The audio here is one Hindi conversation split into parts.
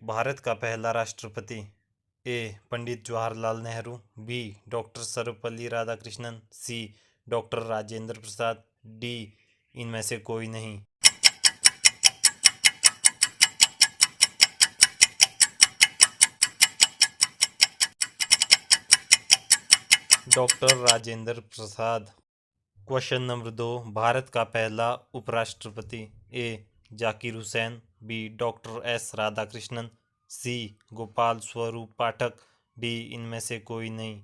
भारत का पहला राष्ट्रपति। A Pandit Jawaharlal Nehru. B doctor Sarvepalli Radhakrishnan. C doctor Rajendra Prasad. D इनमें से कोई नहीं। Doctor Rajendra Prasad. Question number 2, भारत का पहला उपराष्ट्रपति। A Zakir Hussain. B doctor S Radhakrishnan. C Gopal Swarup Pathak. D इनमें से कोई नहीं।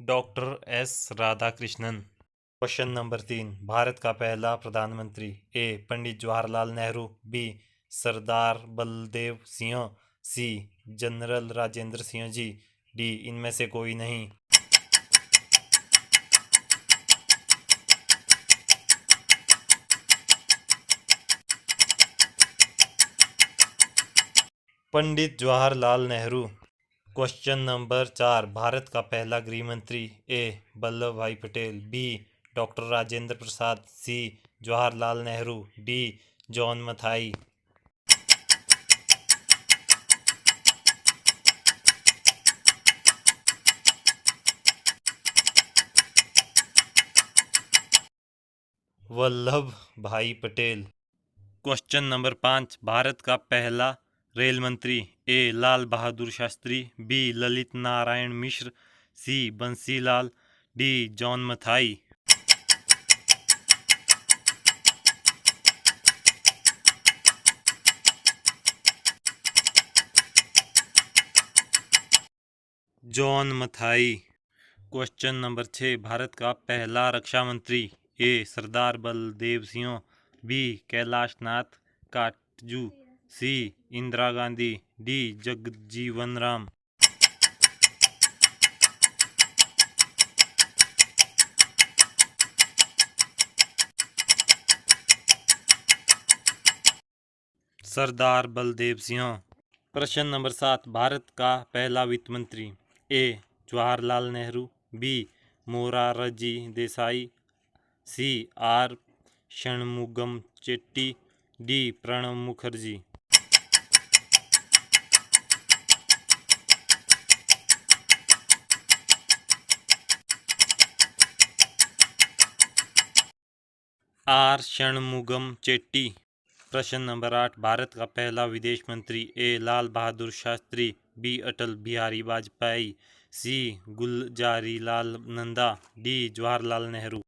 Doctor S Radhakrishnan. Question number 3, भारत का पहला प्रधानमंत्री। A Pandit Jawaharlal Nehru. B Sardar Baldev Singh. C general Rajendra Singh ji. D इनमें से कोई नहीं। पंडित जवाहरलाल नेहरू। क्वेश्चन नंबर 4, भारत का पहला गृह मंत्री। A Vallabh Bhai Patel. B doctor Rajendra Prasad. C Jawaharlal Nehru. D John Mathai. Vallabh Bhai Patel. Question number 5, Bharat का पहला रेल मंत्री। A Lal Bahadur Shastri. B Lalit Narayan Mishra. C Bansilal. D John Mathai. John Mathai. Question number 6, भारत का पहला रक्षा मंत्री। A Sardar Baldev Singh. B Kailash Nath Katju. C Indira Gandhi. D Jagjivan Ram. Sardar Baldev Singh. प्रश्न नंबर 7, भारत का पहला वित्त मंत्री। A Jawaharlal Nehru. B Morarji Desai. C R Shanmukham Chetty. D Pranab Mukherjee. R Shanmukham Chetty. प्रश्न नंबर 8, भारत का पहला विदेश मंत्री। A Lal Bahadur Shastri. B Atal Bihari Vajpayee. C Gulzarilal Nanda. D Jawaharlal Nehru.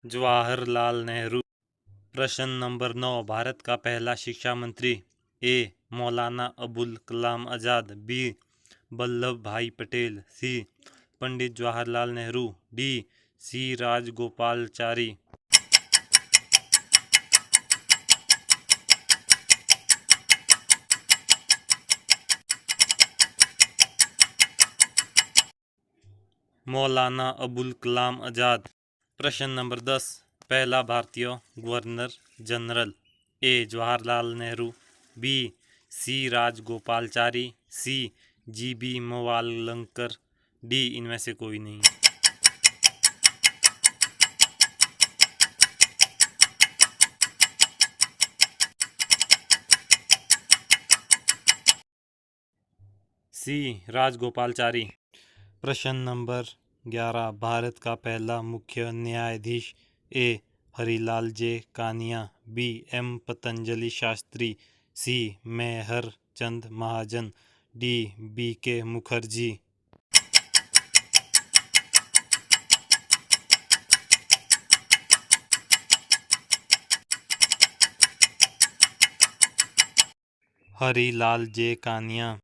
Jawaharlal Nehru. प्रश्न नंबर 9, भारत का पहला शिक्षा मंत्री। A Maulana Abul Kalam Azad. B Vallabh Bhai Patel. C Pandit Jawaharlal Nehru. D C Rajagopalachari. Maulana Abul Kalam Azad. प्रश्न नंबर 10, पहला भारतीय governor general. A Jawaharlal Nehru. B C Rajagopalachari. C G B Mavalankar. D इनमें से कोई नहीं। सी राजगोपालचारी। प्रश्न नंबर 11, भारत का पहला मुख्य न्यायाधीश। A Harilal J Kania. B M Patanjali Sastri. C Mehr Chand Mahajan. D B K Mukherjea. Harilal J Kania.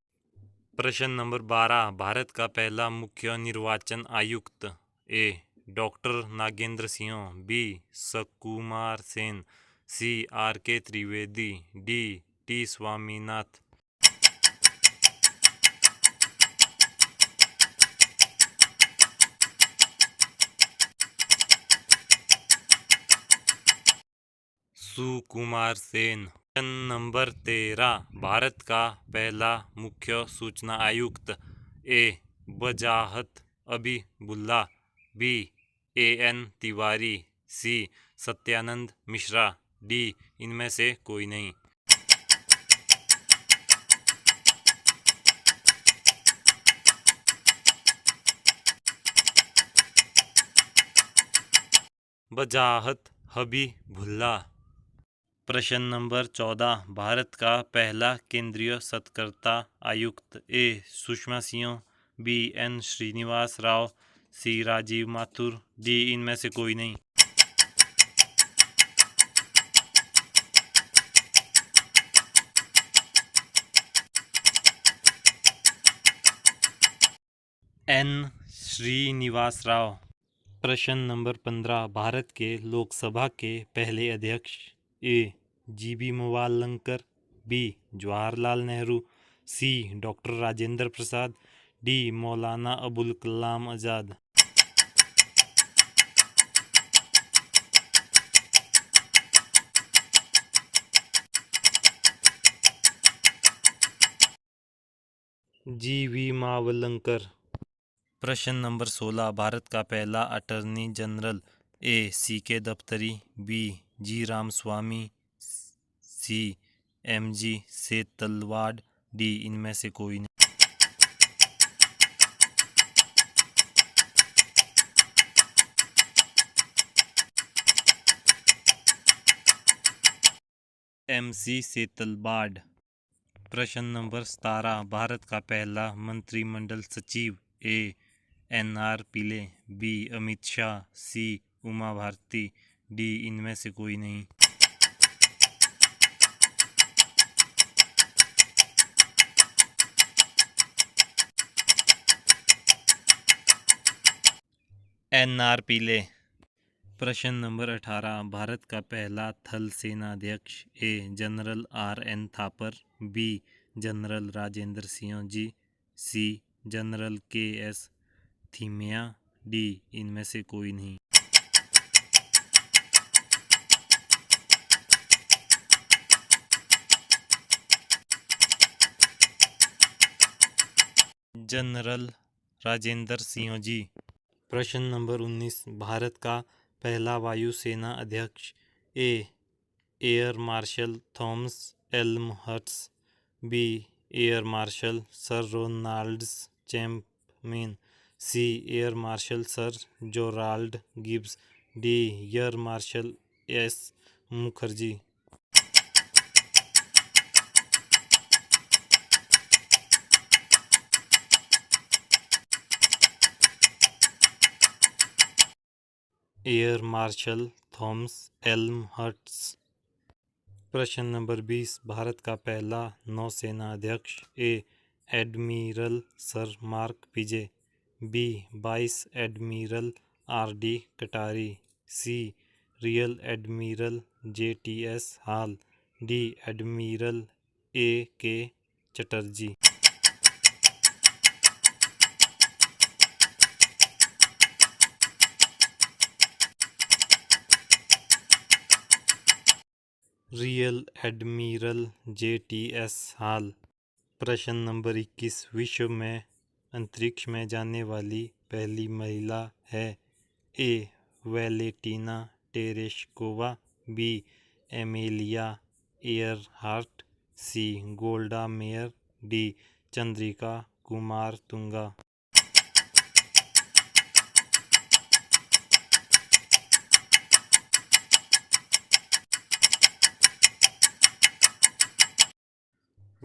प्रश्न नंबर 12, भारत का पहला मुख्य निर्वाचन आयुक्त। A doctor Nagendra Singh. B Sukumar Sen. C R K Trivedi. D T Swaminath. Sukumar Sen. Question number 13, Bharat का पहला मुख्य सूचना आयुक्त। ए वजाहत अबीबुल्ला, बी एन तिवारी, सी सत्यानंद मिश्रा, डी इनमें से कोई नहीं। वजाहत हबीबुल्ला। प्रश्न नंबर 14, भारत का पहला केंद्रीय सतर्कता आयुक्त। ए सुषमा सिंह, बी एन श्रीनिवास राव, सी राजीव माथुर, डी इनमें से कोई नहीं। एन श्रीनिवास राव। प्रश्न नंबर 15, भारत के लोकसभा के पहले अध्यक्ष। ए जीबी मोवालंकर, बी जवाहरलाल नेहरू, सी डॉक्टर राजेंद्र प्रसाद, डी मौलाना अबुल कलाम आज़ाद। जीवी मावलंकर। प्रश्न नंबर 16, भारत का पहला अटॉर्नी जनरल। ए C K Daphtary, B G Ramaswamy, C M G Setalvad, D इनमें से कोई नहीं। M C Setalvad. Question number 17, भारत का पहला मंत्रिमंडल सचिव। A N R Pillai, B Amit Shah, C Uma Bharti, D इनमें से कोई नहीं। एन आर पिले। प्रश्न नंबर 18, भारत का पहला थल सेनाध्यक्ष। A general R N Thapar, B general Rajendra Singh ji, C general K S Thimayya, D इनमें से कोई नहीं। General Rajendra Singh ji. Question number 19, भारत का पहला वायुसेना अध्यक्ष। A air marshal Thomas Elmhirst, B air marshal sir Ronalds Chapman, C air marshal sir Gerald Gibbs, D air marshal S Mukherjee. Air marshal Thomas Elmhirst. Question number 20, भारत का पहला नौसेना अध्यक्ष। ए admiral sir Mark Pizey, B vice admiral R D Katari, C rear admiral J T S Hall, D admiral A K Chatterji. Rear admiral J T S Hall. Question number 21, विश्व में अंतरिक्ष में जाने वाली पहली महिला है। A Valentina Tereshkova, B Amelia Earhart, C Golda Meir, D Chandrika Kumaratunga.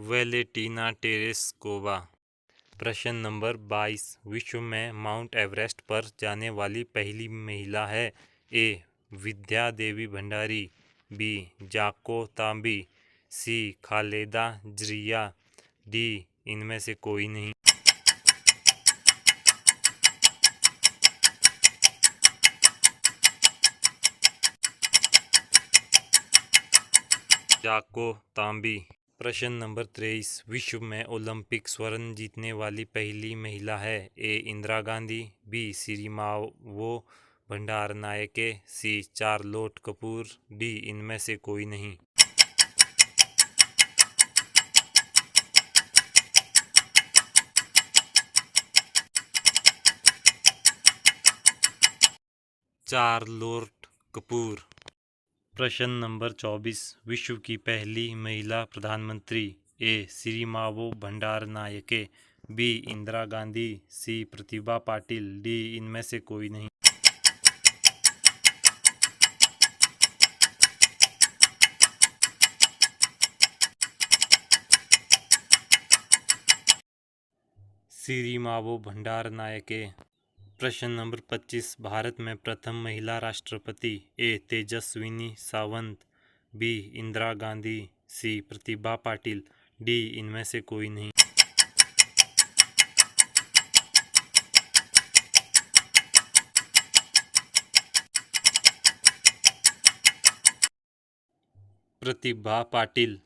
Valentina Tereshkova. Question number 22, विश्व में माउंट एवरेस्ट पर जाने वाली पहली महिला है। ए विद्या देवी भंडारी, बी जाको तांबी, सी खालेदा जरिया, डी इनमें से कोई नहीं। जाको तांबी। प्रश्न नंबर 23, विश्व में ओलंपिक स्वर्ण जीतने वाली पहली महिला है। ए इंदिरा गांधी, बी सिरिमावो भंडार नायके, सी चारलोट कपूर, डी इनमें से कोई नहीं। चारलोट कपूर। प्रश्न नंबर 24, विश्व की पहली महिला प्रधानमंत्री। ए सिरिमावो भंडार नायके, बी इंदिरा गांधी, सी प्रतिभा पाटिल, डी इनमें से कोई नहीं। सिरिमावो भंडार नायके। प्रश्न नंबर 25, भारत में प्रथम महिला राष्ट्रपति। ए तेजस्विनी सावंत, बी इंदिरा गांधी, सी प्रतिभा पाटिल, डी इनमें से कोई नहीं। प्रतिभा पाटिल।